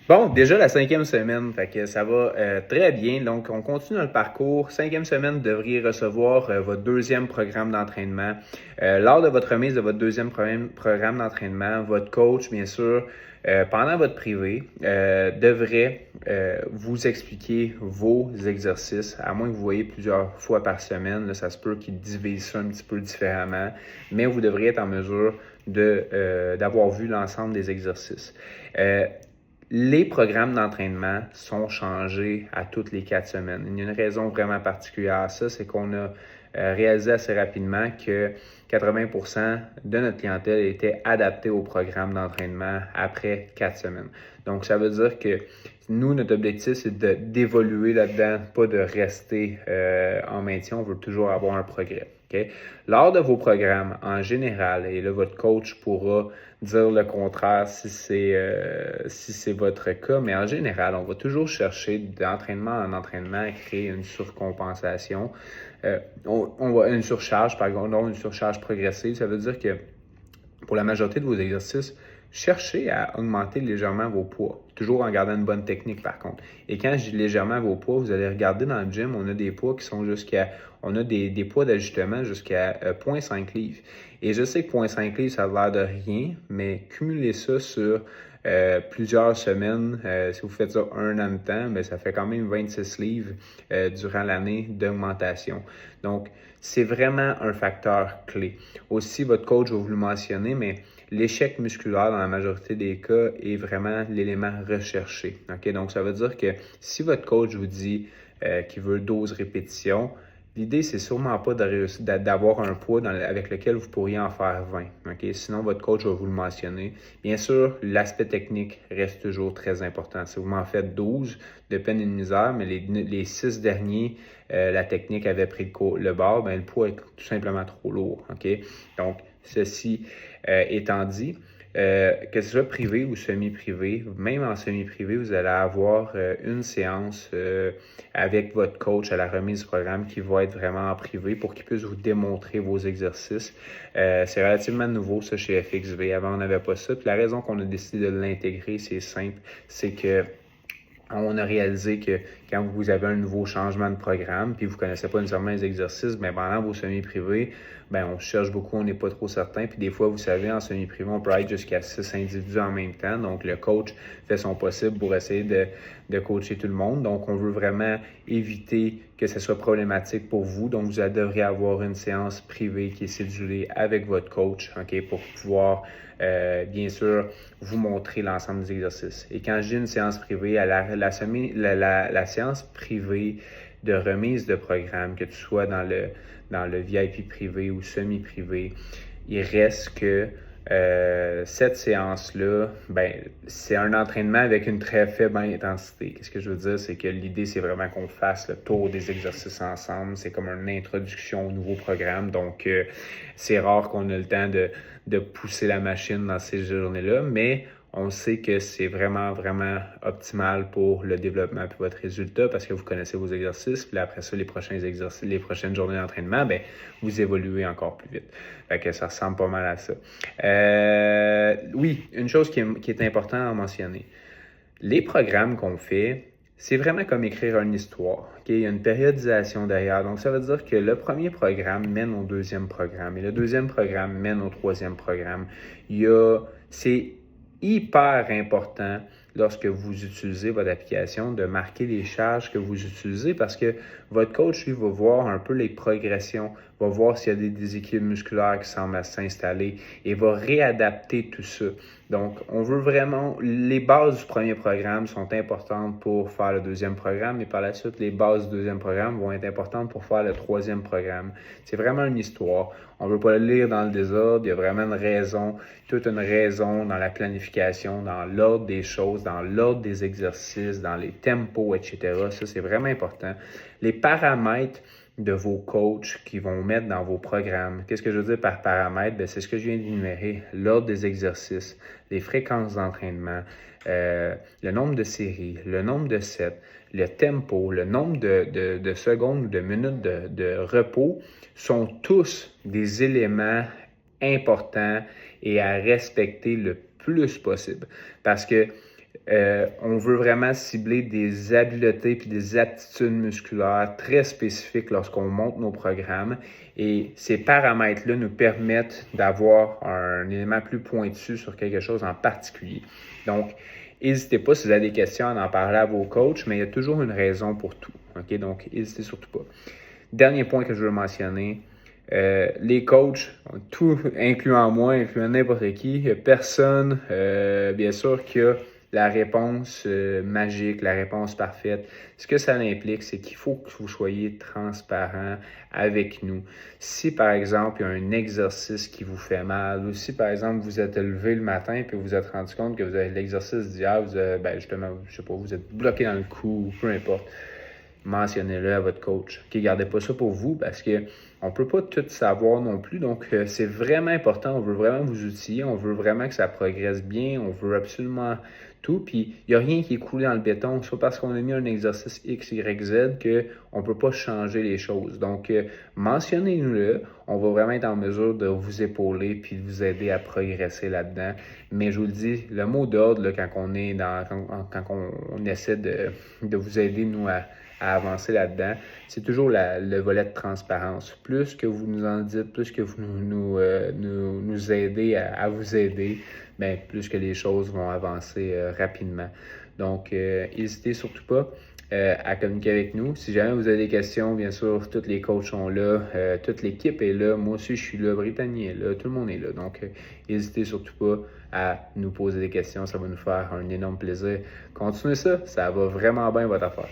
Bon, déjà la 5e semaine, fait que ça va très bien. Donc, on continue dans le parcours. 5e semaine, vous devriez recevoir votre deuxième programme d'entraînement. Lors de votre remise de votre deuxième programme d'entraînement, votre coach, bien sûr, pendant votre privé, devrait vous expliquer vos exercices, à moins que vous voyez plusieurs fois par semaine. Là, ça se peut qu'il divise ça un petit peu différemment, mais vous devriez être en mesure d'avoir vu l'ensemble des exercices. Les programmes d'entraînement sont changés à toutes les 4 semaines. Il y a une raison vraiment particulière à ça, c'est qu'on a réalisé assez rapidement que 80% de notre clientèle était adaptée au programme d'entraînement après 4 semaines. Donc, ça veut dire que nous, notre objectif, c'est d'évoluer là-dedans, pas de rester en maintien. On veut toujours avoir un progrès. Okay? Lors de vos programmes, en général, et là, votre coach pourra dire le contraire si c'est votre cas, mais en général, on va toujours chercher d'entraînement en entraînement à créer une surcompensation. On va une surcharge, par exemple, une surcharge progressive. Ça veut dire que pour la majorité de vos exercices, cherchez à augmenter légèrement vos poids, toujours en gardant une bonne technique par contre. Et quand je dis légèrement vos poids, vous allez regarder dans le gym, on a des poids qui sont on a des poids d'ajustement jusqu'à 0,5 livres. Et je sais que 0,5 livres, ça a l'air de rien, mais cumulez ça sur plusieurs semaines. Si vous faites ça un an de temps, bien, ça fait quand même 26 livres durant l'année d'augmentation. Donc, c'est vraiment un facteur clé. Aussi, votre coach va vous le mentionner, mais l'échec musculaire, dans la majorité des cas, est vraiment l'élément recherché. Okay? Donc, ça veut dire que si votre coach vous dit qu'il veut 12 répétitions, l'idée, c'est sûrement pas d'avoir un poids avec lequel vous pourriez en faire 20. Okay? Sinon, votre coach va vous le mentionner. Bien sûr, l'aspect technique reste toujours très important. Si vous m'en faites 12 de peine et de misère, mais les 6 derniers, la technique avait pris le bord, ben, le poids est tout simplement trop lourd. Okay? Donc, ceci étant dit, que ce soit privé ou semi-privé, même en semi-privé, vous allez avoir une séance avec votre coach à la remise du programme qui va être vraiment en privé pour qu'il puisse vous démontrer vos exercices. C'est relativement nouveau ça chez FXV. Avant, on n'avait pas ça. Puis la raison qu'on a décidé de l'intégrer, c'est simple, c'est que on a réalisé que quand vous avez un nouveau changement de programme, puis vous ne connaissez pas nécessairement les exercices, bien, pendant vos semi-privés, bien, on cherche beaucoup, on n'est pas trop certain. Puis des fois, vous savez, en semi-privé, on peut être jusqu'à 6 individus en même temps. Donc, le coach fait son possible pour essayer de coacher tout le monde. Donc, on veut vraiment éviter que ce soit problématique pour vous. Donc, vous devriez avoir une séance privée qui est cédulée avec votre coach, OK, pour pouvoir, bien sûr, vous montrer l'ensemble des exercices. Et quand je dis une séance privée, à la séance privée de remise de programme, que tu sois dans le VIP privé ou semi-privé, il reste que cette séance-là, ben, c'est un entraînement avec une très faible intensité. Qu'est-ce que je veux dire? C'est que l'idée, c'est vraiment qu'on fasse le tour des exercices ensemble. C'est comme une introduction au nouveau programme. Donc, c'est rare qu'on ait le temps de pousser la machine dans ces journées-là, mais on sait que c'est vraiment, vraiment optimal pour le développement et votre résultat parce que vous connaissez vos exercices. Puis après ça, les prochains exercices, les prochaines journées d'entraînement, ben, vous évoluez encore plus vite. Fait que ça ressemble pas mal à ça. Oui, une chose qui est importante à mentionner. Les programmes qu'on fait, c'est vraiment comme écrire une histoire. Okay? Il y a une périodisation derrière. Donc, ça veut dire que le premier programme mène au deuxième programme et le deuxième programme mène au troisième programme. C'est hyper important lorsque vous utilisez votre application de marquer les charges que vous utilisez parce que votre coach, lui, va voir un peu les progressions, va voir s'il y a des déséquilibres musculaires qui semblent s'installer et va réadapter tout ça. Donc, on veut vraiment... Les bases du premier programme sont importantes pour faire le deuxième programme et par la suite, les bases du deuxième programme vont être importantes pour faire le troisième programme. C'est vraiment une histoire. On ne veut pas le lire dans le désordre. Il y a vraiment une raison, toute une raison dans la planification, dans l'ordre des choses, dans l'ordre des exercices, dans les tempos, etc. Ça, c'est vraiment important. Les paramètres de vos coachs qui vont mettre dans vos programmes. Qu'est-ce que je veux dire par paramètres? Bien, c'est ce que je viens d'énumérer. L'ordre des exercices, les fréquences d'entraînement, le nombre de séries, le nombre de sets, le tempo, le nombre de secondes ou de minutes de repos sont tous des éléments importants et à respecter le plus possible. Parce que On veut vraiment cibler des habiletés puis des aptitudes musculaires très spécifiques lorsqu'on monte nos programmes. Et ces paramètres-là nous permettent d'avoir un élément plus pointu sur quelque chose en particulier. Donc, n'hésitez pas, si vous avez des questions, à en parler à vos coachs, mais il y a toujours une raison pour tout. OK? Donc, n'hésitez surtout pas. Dernier point que je veux mentionner, les coachs, tout incluant moi, incluant n'importe qui, il n'y a personne, bien sûr, qui a la réponse magique, la réponse parfaite. Ce que ça implique, c'est qu'il faut que vous soyez transparent avec nous. Si, par exemple, il y a un exercice qui vous fait mal, ou si, par exemple, vous êtes levé le matin et vous vous êtes rendu compte que vous avez l'exercice d'hier, justement, je sais pas, vous êtes bloqué dans le cou, peu importe, mentionnez-le à votre coach. Okay, gardez pas ça pour vous parce que on peut pas tout savoir non plus. Donc, c'est vraiment important. On veut vraiment vous outiller. On veut vraiment que ça progresse bien. On veut absolument tout. Puis, il n'y a rien qui est coulé dans le béton. C'est pas parce qu'on a mis un exercice X, Y, Z qu'on ne peut pas changer les choses. Donc, mentionnez-nous-le. On va vraiment être en mesure de vous épauler puis de vous aider à progresser là-dedans. Mais je vous le dis, le mot d'ordre, là, quand on essaie de vous aider, nous, à avancer là-dedans, c'est toujours le volet de transparence. Plus que vous nous en dites, plus que vous nous aidez à vous aider, bien, plus que les choses vont avancer rapidement. Donc, n'hésitez surtout pas à communiquer avec nous. Si jamais vous avez des questions, bien sûr, tous les coachs sont là, toute l'équipe est là, moi aussi je suis là, Brittany est là, tout le monde est là. Donc, n'hésitez surtout pas à nous poser des questions, ça va nous faire un énorme plaisir. Continuez ça, ça va vraiment bien votre affaire.